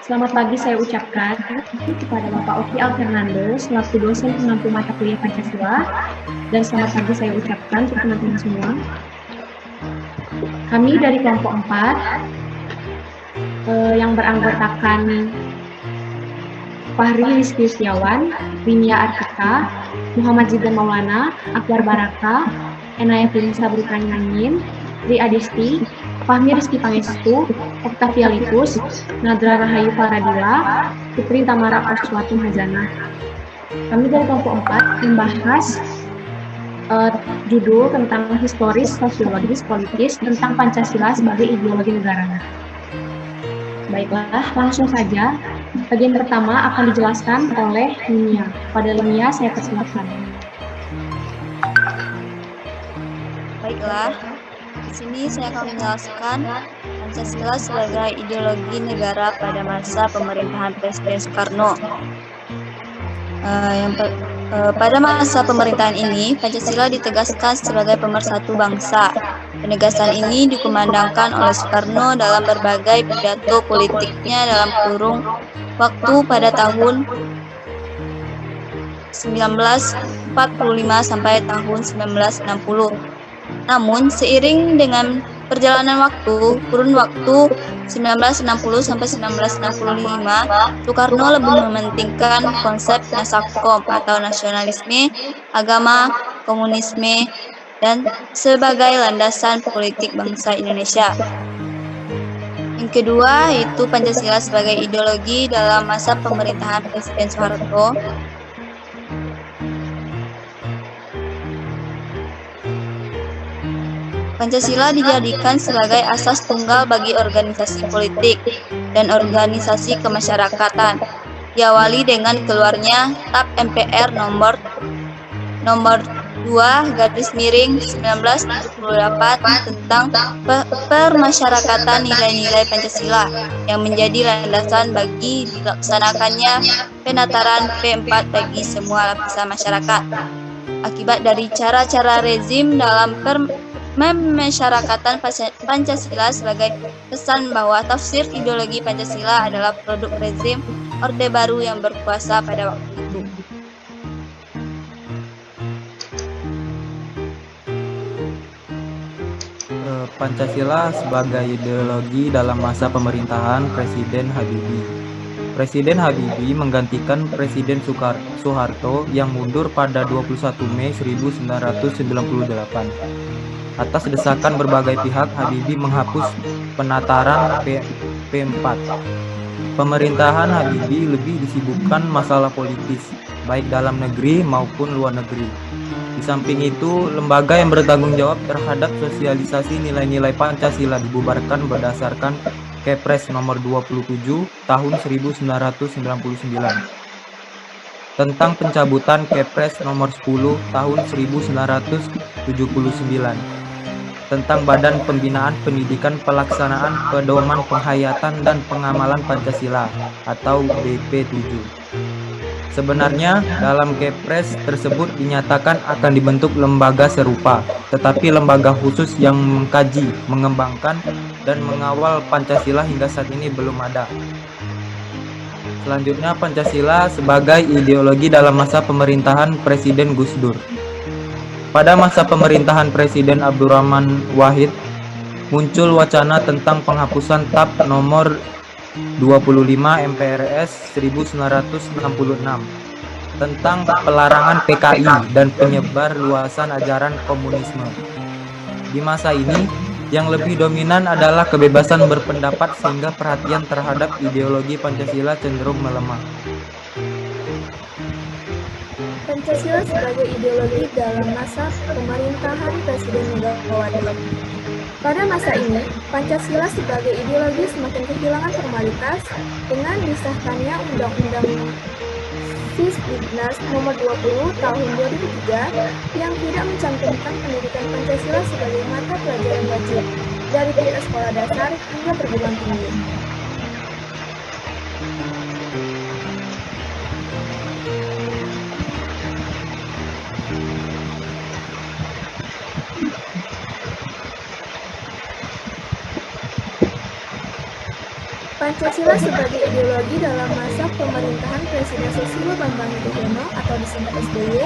Selamat pagi saya ucapkan kepada Bapak Oki Fernando selaku dosen pengampu mata kuliah Pancasila, dan selamat pagi saya ucapkan untuk teman-teman semua. Kami dari kelompok 4 yang beranggotakan Fahri Rizky Setiawan, Rinia Artika, Muhammad Zidan Maulana, Akbar Baraka, Enaya Firsa Brukanyangin, Tri Adisti, Fahmi Rizky Pangestu, Octavia Litus, Nadra Rahayu Faradila, Putri Tamara Oswatu Hazana. Kami dari kelompok 4 membahas judul tentang historis, sosiologis, politis tentang Pancasila sebagai ideologi negara. Baiklah, langsung saja. Bagian pertama akan dijelaskan oleh Linia. Pada Linia, saya persilakan. Baiklah, di sini saya akan menjelaskan Pancasila sebagai ideologi negara pada masa pemerintahan Presiden Soekarno. Pada masa pemerintahan ini, Pancasila ditegaskan sebagai pemersatu bangsa. Penegasan ini dikumandangkan oleh Soekarno dalam berbagai pidato politiknya dalam kurung waktu pada tahun 1945 sampai tahun 1960. Namun, seiring dengan perjalanan waktu, kurun waktu 1960 sampai 1965, Soekarno lebih mementingkan konsep Nasakom atau nasionalisme, agama, komunisme, dan sebagai landasan politik bangsa Indonesia. Yang kedua, yaitu Pancasila sebagai ideologi dalam masa pemerintahan Presiden Soeharto. Pancasila dijadikan sebagai asas tunggal bagi organisasi politik dan organisasi kemasyarakatan. Diawali dengan keluarnya TAP MPR nomor 2/1978 tentang permasyarakatan nilai-nilai Pancasila yang menjadi landasan bagi dilaksanakannya penataran P4 bagi semua lapisan masyarakat. Akibat dari cara-cara rezim dalam memasyarakatan Pancasila sebagai pesan bahwa tafsir ideologi Pancasila adalah produk rezim Orde Baru yang berkuasa pada waktu itu. Pancasila sebagai ideologi dalam masa pemerintahan Presiden Habibie. Presiden Habibie menggantikan Presiden Soeharto yang mundur pada 21 Mei 1998. Atas desakan berbagai pihak, Habibie menghapus penataran P4. Pemerintahan Habibie lebih disibukkan masalah politis, baik dalam negeri maupun luar negeri. Di samping itu, lembaga yang bertanggung jawab terhadap sosialisasi nilai-nilai Pancasila dibubarkan berdasarkan Kepres nomor 27 tahun 1999 tentang pencabutan Kepres nomor 10 tahun 1979 tentang Badan Pembinaan Pendidikan Pelaksanaan Pedoman Penghayatan dan Pengamalan Pancasila atau BP7. Sebenarnya dalam Kepres tersebut dinyatakan akan dibentuk lembaga serupa, tetapi lembaga khusus yang mengkaji, mengembangkan, dan mengawal Pancasila hingga saat ini belum ada. Selanjutnya, Pancasila sebagai ideologi dalam masa pemerintahan Presiden Gus Dur. Pada masa pemerintahan Presiden Abdurrahman Wahid, muncul wacana tentang penghapusan TAP nomor 25 MPRS 1966 tentang pelarangan PKI dan penyebar luasan ajaran komunisme. Di masa ini, yang lebih dominan adalah kebebasan berpendapat sehingga perhatian terhadap ideologi Pancasila cenderung melemah. Pancasila sebagai ideologi dalam masa pemerintahan Presiden Megawati. Pada masa ini, Pancasila sebagai ideologi semakin kehilangan formalitas dengan disahkannya Undang-Undang Sisdiknas nomor 20 tahun 2003 yang tidak mencantumkan pendidikan Pancasila sebagai mata pelajaran wajib dari tingkat sekolah dasar hingga perguruan tinggi. Pancasila sebagai ideologi dalam masa pemerintahan Presiden Susilo Bambang Yudhoyono atau disingkat SBY,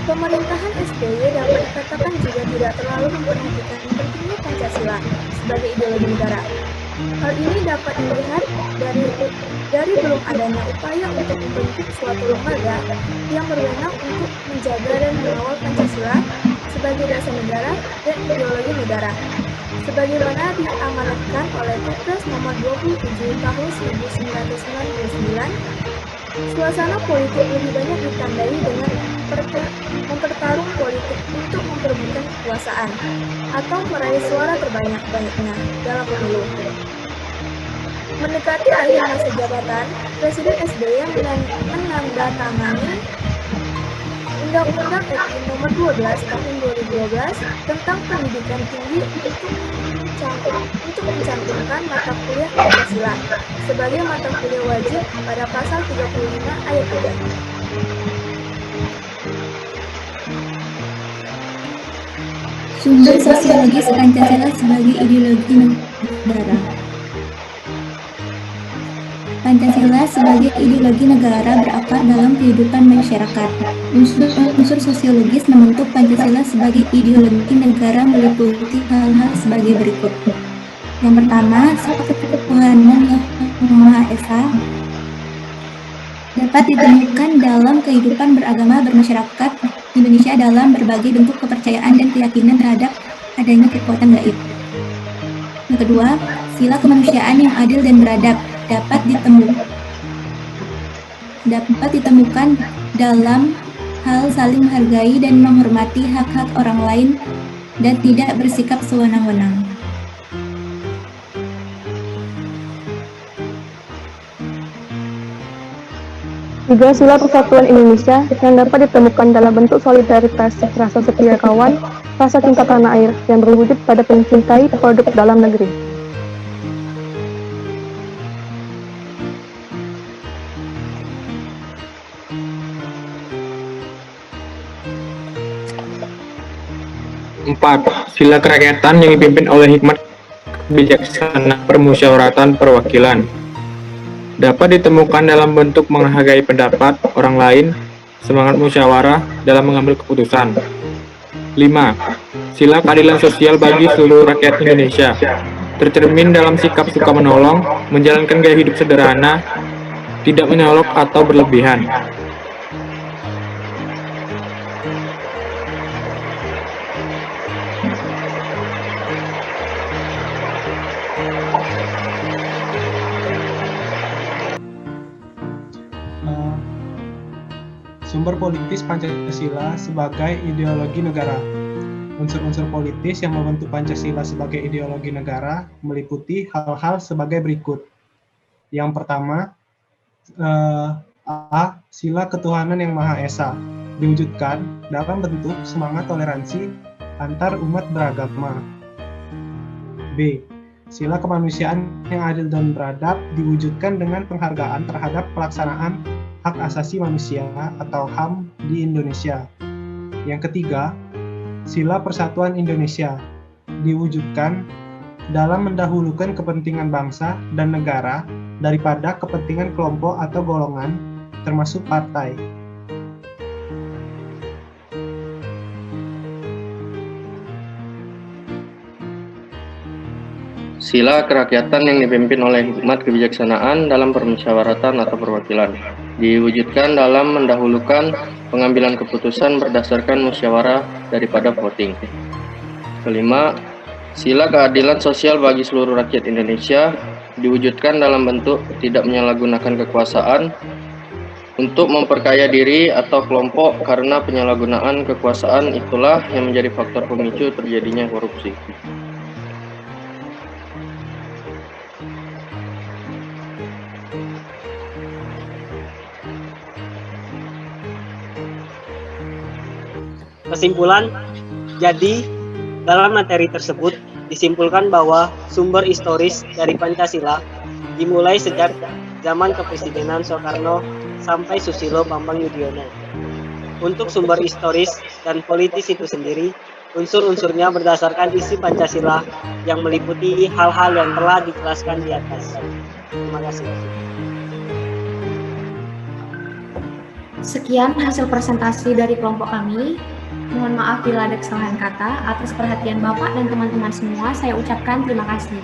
pemerintahan SBY dapat dikatakan juga tidak terlalu memperhatikan pentingnya Pancasila sebagai ideologi negara. Hal ini dapat dilihat dari belum adanya upaya untuk membentuk suatu lembaga yang berwenang untuk menjaga dan mengawal Pancasila sebagai dasar negara dan ideologi negara, sebagaimana diamanatkan oleh Kepres nomor 27 tahun 1999. Suasana politik lebih banyak ditandai dengan mempertarung politik untuk memperebutkan kekuasaan atau meraih suara terbanyak-banyaknya dalam pemilu. Mendekati akhir masa jabatan, Presiden SBY menandatangani Undang-Undang RI Nomor 12 Tahun 2012 tentang Pendidikan Tinggi untuk mencantumkan mata kuliah Pancasila sebagai mata kuliah wajib pada pasal 35 ayat 3. Sumber sosiologis Pancasila sebagai ideologi negara. Pancasila sebagai ideologi negara berakar dalam kehidupan masyarakat. Unsur sosiologis membentuk Pancasila sebagai ideologi negara meliputi hal-hal sebagai berikut. Yang pertama, satu ketuhanan yang Maha Esa dapat ditemukan dalam kehidupan beragama bermasyarakat Indonesia dalam berbagai bentuk kepercayaan dan keyakinan terhadap adanya kekuatan gaib. Yang kedua, sila kemanusiaan yang adil dan beradab dapat ditemukan dalam hal saling menghargai dan menghormati hak-hak orang lain dan tidak bersikap sewenang-wenang. Tiga, sila persatuan Indonesia yang dapat ditemukan dalam bentuk solidaritas, rasa setia kawan, rasa cinta tanah air yang berwujud pada mencintai produk dalam negeri. Empat, sila kerakyatan yang dipimpin oleh hikmat kebijaksanaan permusyawaratan perwakilan dapat ditemukan dalam bentuk menghargai pendapat orang lain, semangat musyawarah dalam mengambil keputusan. 5. Sila keadilan sosial bagi seluruh rakyat Indonesia tercermin dalam sikap suka menolong, menjalankan gaya hidup sederhana, tidak menyolok atau berlebihan. Sumber politis Pancasila sebagai ideologi negara. Unsur-unsur politis yang membentuk Pancasila sebagai ideologi negara meliputi hal-hal sebagai berikut. Yang pertama, A. Sila ketuhanan yang Maha Esa diwujudkan dalam bentuk semangat toleransi antar umat beragama. B. Sila kemanusiaan yang adil dan beradab diwujudkan dengan penghargaan terhadap pelaksanaan hak asasi manusia atau HAM di Indonesia. Yang ketiga, sila persatuan Indonesia diwujudkan dalam mendahulukan kepentingan bangsa dan negara daripada kepentingan kelompok atau golongan, termasuk partai. Sila kerakyatan yang dipimpin oleh hikmat kebijaksanaan dalam permusyawaratan atau perwakilan diwujudkan dalam mendahulukan pengambilan keputusan berdasarkan musyawarah daripada voting. Kelima, sila keadilan sosial bagi seluruh rakyat Indonesia diwujudkan dalam bentuk tidak menyalahgunakan kekuasaan untuk memperkaya diri atau kelompok karena penyalahgunaan kekuasaan itulah yang menjadi faktor pemicu terjadinya korupsi. Kesimpulan, jadi dalam materi tersebut disimpulkan bahwa sumber historis dari Pancasila dimulai sejak zaman Kepresidenan Soekarno sampai Susilo Bambang Yudhoyono. Untuk sumber historis dan politis itu sendiri unsur-unsurnya berdasarkan isi Pancasila yang meliputi hal-hal yang telah dijelaskan di atas. Terima kasih. Sekian hasil presentasi dari kelompok kami. Mohon maaf bila ada kesalahan kata. Atas perhatian Bapak dan teman-teman semua, saya ucapkan terima kasih.